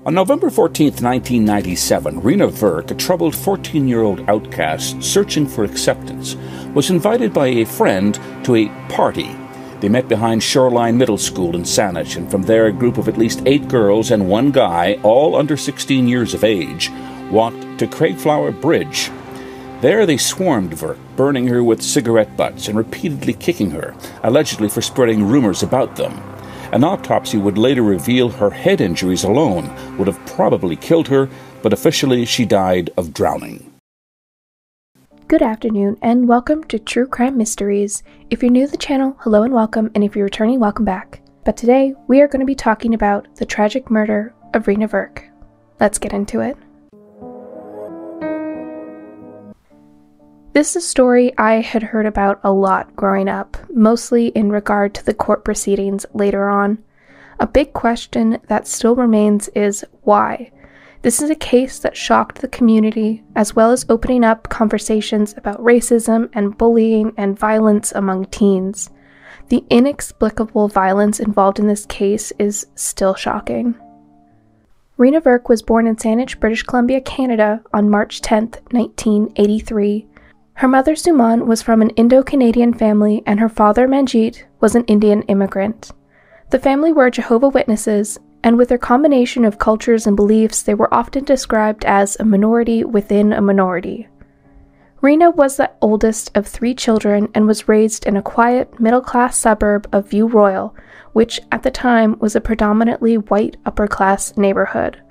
On November 14, 1997, Reena Virk, a troubled 14-year-old outcast searching for acceptance, was invited by a friend to a party. They met behind Shoreline Middle School in Saanich, and from there a group of at least 8 girls and 1 guy, all under 16 years of age, walked to Craigflower Bridge. There they swarmed Virk, burning her with cigarette butts and repeatedly kicking her, allegedly for spreading rumors about them. An autopsy would later reveal her head injuries alone would have probably killed her, but officially she died of drowning. Good afternoon, and welcome to True Crime Mysteries. If you're new to the channel, hello and welcome, and if you're returning, welcome back. But today, we are going to be talking about the tragic murder of Reena Virk. Let's get into it. This is a story I had heard about a lot growing up, mostly in regard to the court proceedings later on. A big question that still remains is why? This is a case that shocked the community, as well as opening up conversations about racism and bullying and violence among teens. The inexplicable violence involved in this case is still shocking. Reena Virk was born in Saanich, British Columbia, Canada on March 10, 1983. Her mother Suman was from an Indo-Canadian family, and her father Manjeet was an Indian immigrant. The family were Jehovah's Witnesses, and with their combination of cultures and beliefs, they were often described as a minority within a minority. Reena was the oldest of 3 children and was raised in a quiet, middle-class suburb of View Royal, which at the time was a predominantly white upper-class neighborhood.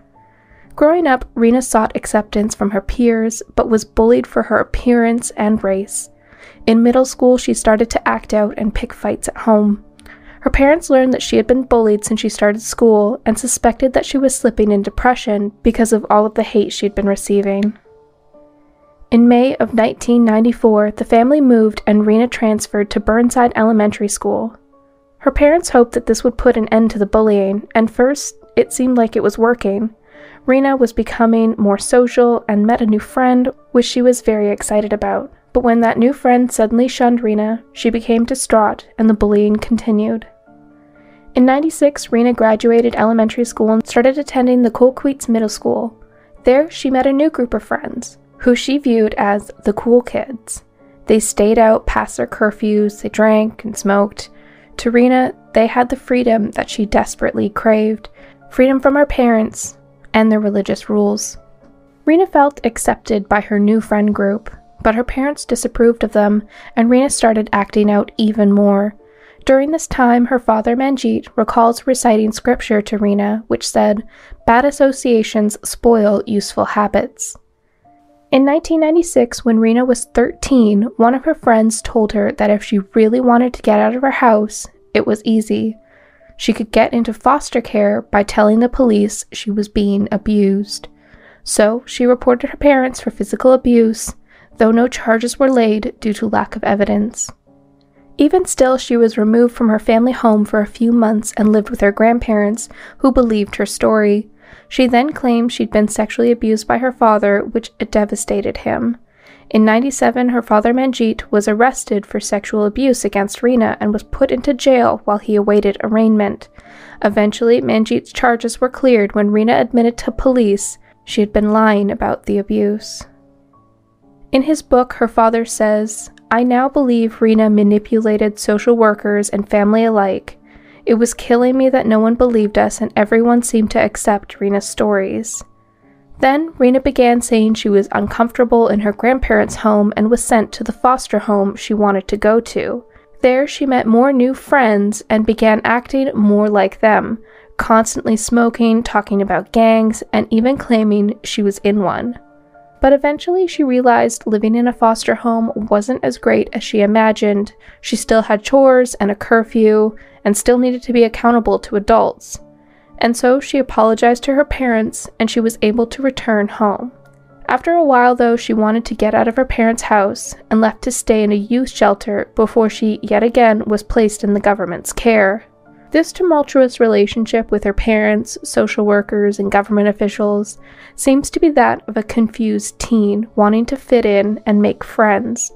Growing up, Reena sought acceptance from her peers, but was bullied for her appearance and race. In middle school, she started to act out and pick fights at home. Her parents learned that she had been bullied since she started school and suspected that she was slipping in depression because of all of the hate she'd been receiving. In May of 1994, the family moved and Reena transferred to Burnside Elementary School. Her parents hoped that this would put an end to the bullying, and first, it seemed like it was working. Reena was becoming more social and met a new friend, which she was very excited about. But when that new friend suddenly shunned Reena, she became distraught and the bullying continued. In '96, Reena graduated elementary school and started attending the Colquitt's Middle School. There, she met a new group of friends, who she viewed as the cool kids. They stayed out past their curfews, they drank and smoked. To Reena, they had the freedom that she desperately craved, freedom from her parents and their religious rules. Reena felt accepted by her new friend group, but her parents disapproved of them, and Reena started acting out even more. During this time, her father Manjeet recalls reciting scripture to Reena, which said, "Bad associations spoil useful habits." In 1996, when Reena was 13, one of her friends told her that if she really wanted to get out of her house, it was easy. She could get into foster care by telling the police she was being abused. So she reported her parents for physical abuse, though no charges were laid due to lack of evidence. Even still, she was removed from her family home for a few months and lived with her grandparents, who believed her story. She then claimed she'd been sexually abused by her father, which devastated him. In '97, her father Manjeet was arrested for sexual abuse against Reena and was put into jail while he awaited arraignment. Eventually, Manjeet's charges were cleared when Reena admitted to police she had been lying about the abuse. In his book, her father says, "I now believe Reena manipulated social workers and family alike. It was killing me that no one believed us and everyone seemed to accept Reena's stories." Then, Reena began saying she was uncomfortable in her grandparents' home and was sent to the foster home she wanted to go to. There, she met more new friends and began acting more like them, constantly smoking, talking about gangs, and even claiming she was in one. But eventually, she realized living in a foster home wasn't as great as she imagined. She still had chores and a curfew, and still needed to be accountable to adults. And so she apologized to her parents, and she was able to return home. After a while, though, she wanted to get out of her parents' house and left to stay in a youth shelter before she yet again was placed in the government's care. This tumultuous relationship with her parents, social workers, and government officials seems to be that of a confused teen wanting to fit in and make friends.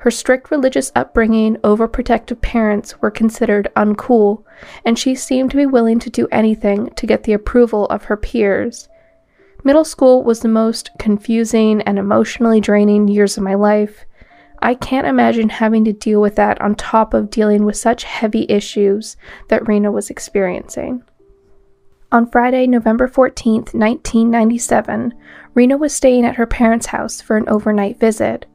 Her strict religious upbringing, overprotective parents were considered uncool, and she seemed to be willing to do anything to get the approval of her peers. Middle school was the most confusing and emotionally draining years of my life. I can't imagine having to deal with that on top of dealing with such heavy issues that Reena was experiencing. On Friday, November 14th, 1997, Reena was staying at her parents' house for an overnight visit.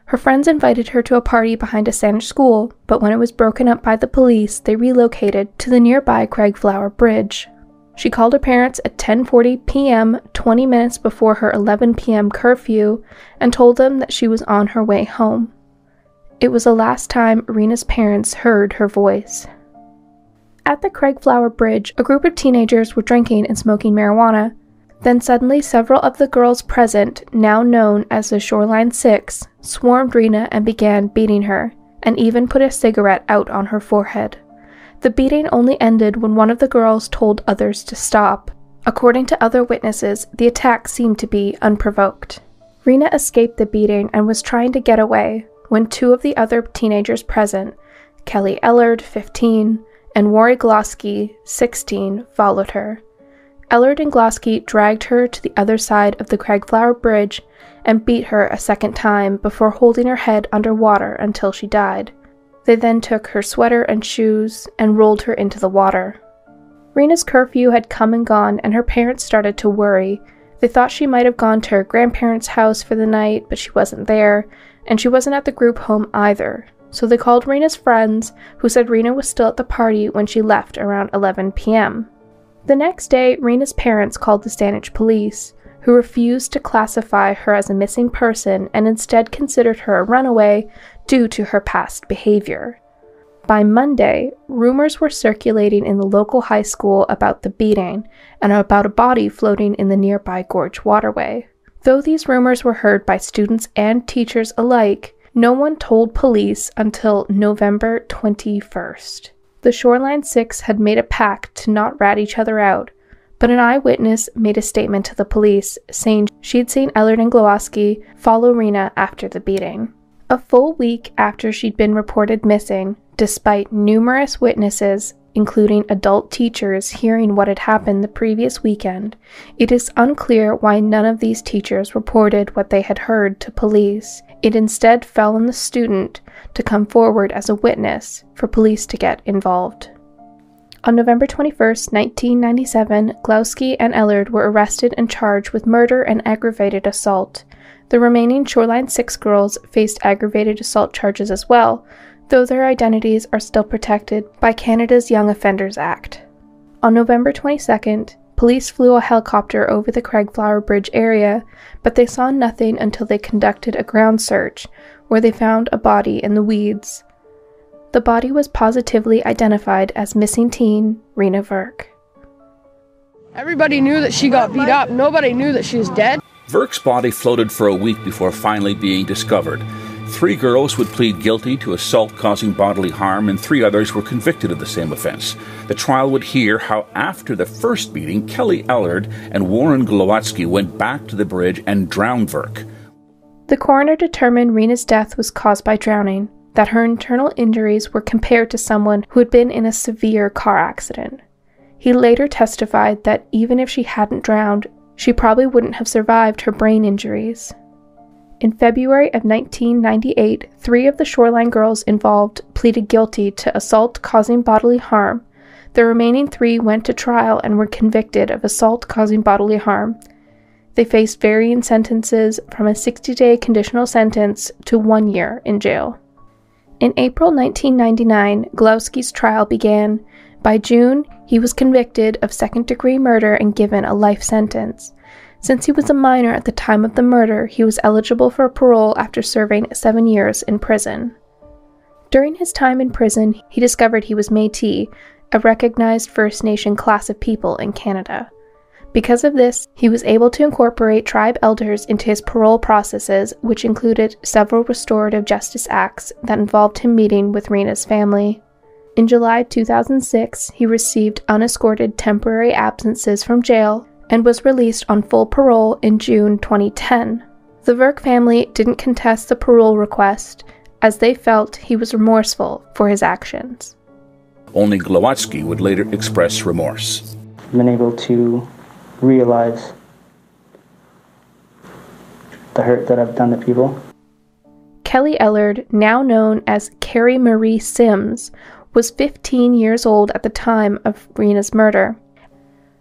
Her friends invited her to a party behind a Spanish school, but when it was broken up by the police, they relocated to the nearby Craigflower Bridge. She called her parents at 10:40 p.m., 20 minutes before her 11 p.m. curfew, and told them that she was on her way home. It was the last time Reena's parents heard her voice. At the Craigflower Bridge, a group of teenagers were drinking and smoking marijuana. Then suddenly several of the girls present, now known as the Shoreline Six, swarmed Reena and began beating her, and even put a cigarette out on her forehead. The beating only ended when one of the girls told others to stop. According to other witnesses, the attack seemed to be unprovoked. Reena escaped the beating and was trying to get away when two of the other teenagers present, Kelly Ellard, 15, and Wari Glosky, 16, followed her. Ellard and Glosky dragged her to the other side of the Craigflower Bridge and beat her a second time before holding her head underwater until she died. They then took her sweater and shoes and rolled her into the water. Reena's curfew had come and gone, and her parents started to worry. They thought she might have gone to her grandparents' house for the night, but she wasn't there, and she wasn't at the group home either. So they called Reena's friends, who said Reena was still at the party when she left around 11 p.m. The next day, Reena's parents called the Saanich police, who refused to classify her as a missing person and instead considered her a runaway due to her past behavior. By Monday, rumors were circulating in the local high school about the beating and about a body floating in the nearby gorge waterway. Though these rumors were heard by students and teachers alike, no one told police until November 21st. The Shoreline Six had made a pact to not rat each other out, but an eyewitness made a statement to the police saying she'd seen Ellard and Glowacki follow Reena after the beating. A full week after she'd been reported missing, despite numerous witnesses, including adult teachers, hearing what had happened the previous weekend, it is unclear why none of these teachers reported what they had heard to police. It instead fell on the student to come forward as a witness for police to get involved. On November 21st, 1997, Glowacki and Ellard were arrested and charged with murder and aggravated assault. The remaining Shoreline Six girls faced aggravated assault charges as well, though their identities are still protected by Canada's Young Offenders Act. On November 22nd, police flew a helicopter over the Craigflower Bridge area, but they saw nothing until they conducted a ground search, where they found a body in the weeds. The body was positively identified as missing teen Reena Virk. Everybody knew that she got beat up. Nobody knew that she was dead. Virk's body floated for a week before finally being discovered. 3 girls would plead guilty to assault causing bodily harm, and 3 others were convicted of the same offense. The trial would hear how after the first beating, Kelly Ellard and Warren Glowacki went back to the bridge and drowned Virk. The coroner determined Reena's death was caused by drowning, that her internal injuries were compared to someone who had been in a severe car accident. He later testified that even if she hadn't drowned, she probably wouldn't have survived her brain injuries. In February of 1998, 3 of the Shoreline girls involved pleaded guilty to assault causing bodily harm. The remaining 3 went to trial and were convicted of assault causing bodily harm. They faced varying sentences from a 60-day conditional sentence to 1 year in jail. In April 1999, Glowacki's trial began. By June, he was convicted of second-degree murder and given a life sentence. Since he was a minor at the time of the murder, he was eligible for parole after serving 7 years in prison. During his time in prison, he discovered he was Métis, a recognized First Nation class of people in Canada. Because of this, he was able to incorporate tribe elders into his parole processes, which included several restorative justice acts that involved him meeting with Reena's family. In July 2006, he received unescorted temporary absences from jail and was released on full parole in June 2010. The Virk family didn't contest the parole request, as they felt he was remorseful for his actions. Only Glowatsky would later express remorse. I've been able to realize the hurt that I've done to people. Kelly Ellard, now known as Carrie Marie Sims, was 15 years old at the time of Reena's murder.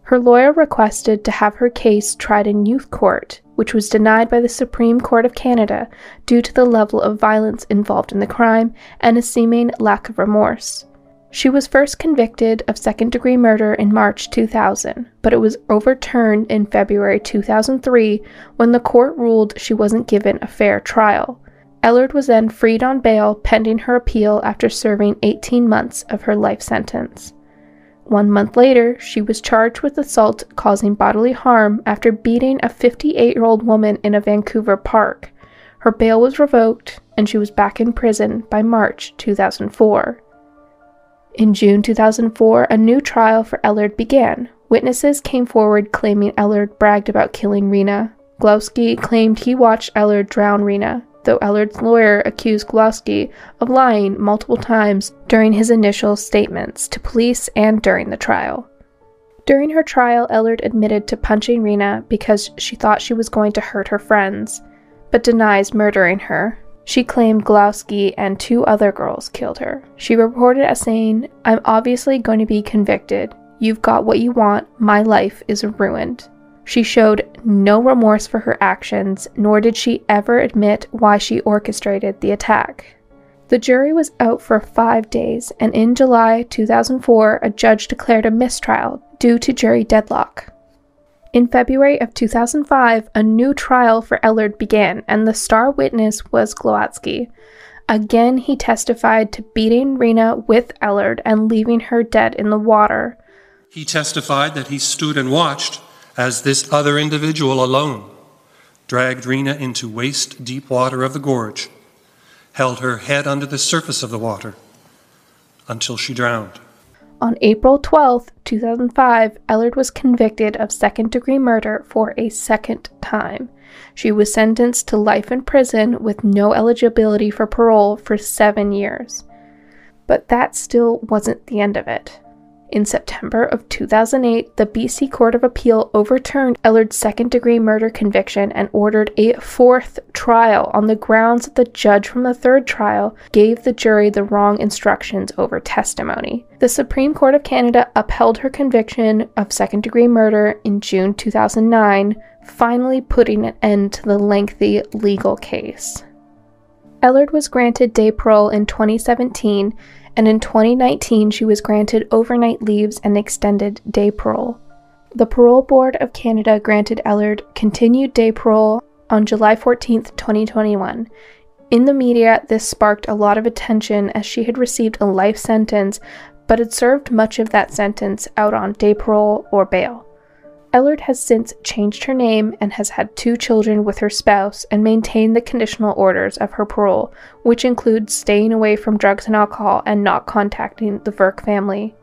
Her lawyer requested to have her case tried in youth court, which was denied by the Supreme Court of Canada due to the level of violence involved in the crime and a seeming lack of remorse. She was first convicted of second-degree murder in March 2000, but it was overturned in February 2003 when the court ruled she wasn't given a fair trial. Ellard was then freed on bail pending her appeal after serving 18 months of her life sentence. 1 month later, she was charged with assault causing bodily harm after beating a 58-year-old woman in a Vancouver park. Her bail was revoked, and she was back in prison by March 2004. In June 2004, a new trial for Ellard began. Witnesses came forward claiming Ellard bragged about killing Reena. Glowski claimed he watched Ellard drown Reena, though Ellard's lawyer accused Glowski of lying multiple times during his initial statements to police and during the trial. During her trial, Ellard admitted to punching Reena because she thought she was going to hurt her friends, but denies murdering her. She claimed Glowski and 2 other girls killed her. She reported as saying, "I'm obviously going to be convicted. You've got what you want. My life is ruined." She showed no remorse for her actions, nor did she ever admit why she orchestrated the attack. The jury was out for 5 days, and in July 2004, a judge declared a mistrial due to jury deadlock. In February of 2005, a new trial for Ellard began, and the star witness was Glowatsky. Again, he testified to beating Reena with Ellard and leaving her dead in the water. He testified that he stood and watched as this other individual alone dragged Reena into waist-deep water of the gorge, held her head under the surface of the water until she drowned. On April 12, 2005, Ellard was convicted of second-degree murder for a second time. She was sentenced to life in prison with no eligibility for parole for 7 years. But that still wasn't the end of it. In September of 2008, the BC Court of Appeal overturned Ellard's second-degree murder conviction and ordered a 4th trial on the grounds that the judge from the 3rd trial gave the jury the wrong instructions over testimony. The Supreme Court of Canada upheld her conviction of second-degree murder in June 2009, finally putting an end to the lengthy legal case. Ellard was granted day parole in 2017, and in 2019 she was granted overnight leaves and extended day parole. The Parole Board of Canada granted Ellard continued day parole on July 14, 2021. In the media, this sparked a lot of attention as she had received a life sentence, but had served much of that sentence out on day parole or bail. Ellard has since changed her name and has had 2 children with her spouse and maintained the conditional orders of her parole, which include staying away from drugs and alcohol and not contacting the Virk family.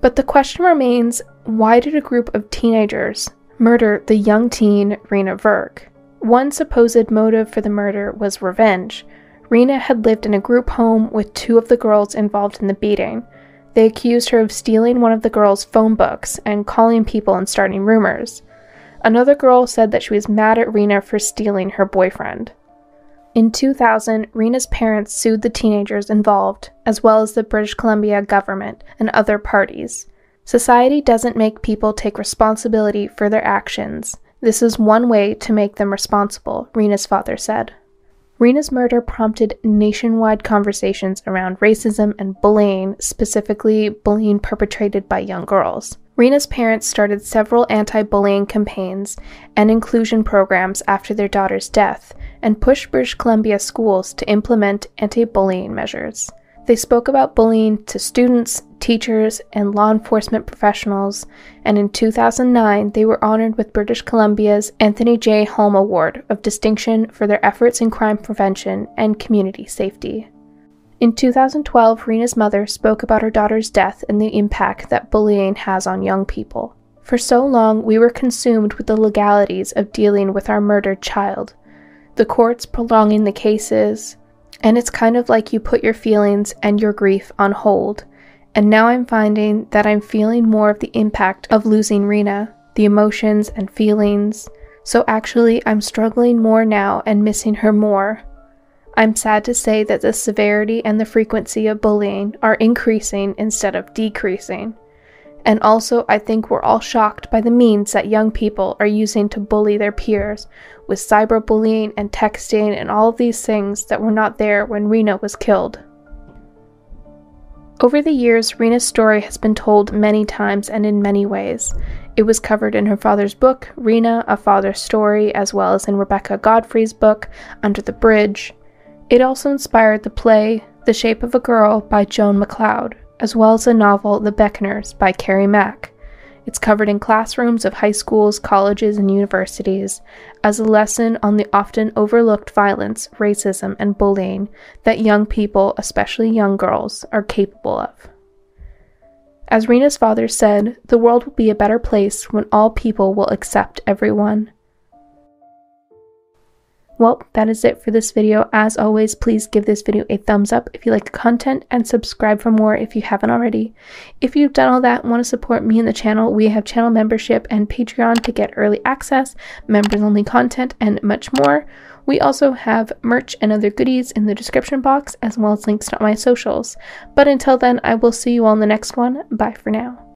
But the question remains, why did a group of teenagers murder the young teen Reena Virk? One supposed motive for the murder was revenge. Reena had lived in a group home with 2 of the girls involved in the beating. They accused her of stealing one of the girls' phone books and calling people and starting rumors. Another girl said that she was mad at Reena for stealing her boyfriend. In 2000, Reena's parents sued the teenagers involved, as well as the British Columbia government and other parties. Society doesn't make people take responsibility for their actions. This is one way to make them responsible, Reena's father said. Reena's murder prompted nationwide conversations around racism and bullying, specifically bullying perpetrated by young girls. Reena's parents started several anti-bullying campaigns and inclusion programs after their daughter's death, and pushed British Columbia schools to implement anti-bullying measures. They spoke about bullying to students, teachers, and law enforcement professionals, and in 2009 they were honored with British Columbia's Anthony J. Holm Award of Distinction for their efforts in crime prevention and community safety. In 2012, Reena's mother spoke about her daughter's death and the impact that bullying has on young people. For so long, we were consumed with the legalities of dealing with our murdered child, the courts prolonging the cases, And it's kind of like you put your feelings and your grief on hold. And now I'm finding that I'm feeling more of the impact of losing Reena, the emotions and feelings. So actually, I'm struggling more now and missing her more. I'm sad to say that the severity and the frequency of bullying are increasing instead of decreasing. And also, I think we're all shocked by the means that young people are using to bully their peers, with cyberbullying and texting and all of these things that were not there when Reena was killed. Over the years, Reena's story has been told many times and in many ways. It was covered in her father's book, Reena, A Father's Story, as well as in Rebecca Godfrey's book, Under the Bridge. It also inspired the play, The Shape of a Girl by Joan MacLeod, as well as the novel The Beckoners by Carrie Mack. It's covered in classrooms of high schools, colleges, and universities as a lesson on the often overlooked violence, racism, and bullying that young people, especially young girls, are capable of. As Reena's father said, the world will be a better place when all people will accept everyone. Well, that is it for this video. As always, please give this video a thumbs up if you like the content and subscribe for more if you haven't already. If you've done all that and want to support me and the channel, we have channel membership and Patreon to get early access, members-only content, and much more. We also have merch and other goodies in the description box, as well as links to all my socials. But until then, I will see you all in the next one. Bye for now.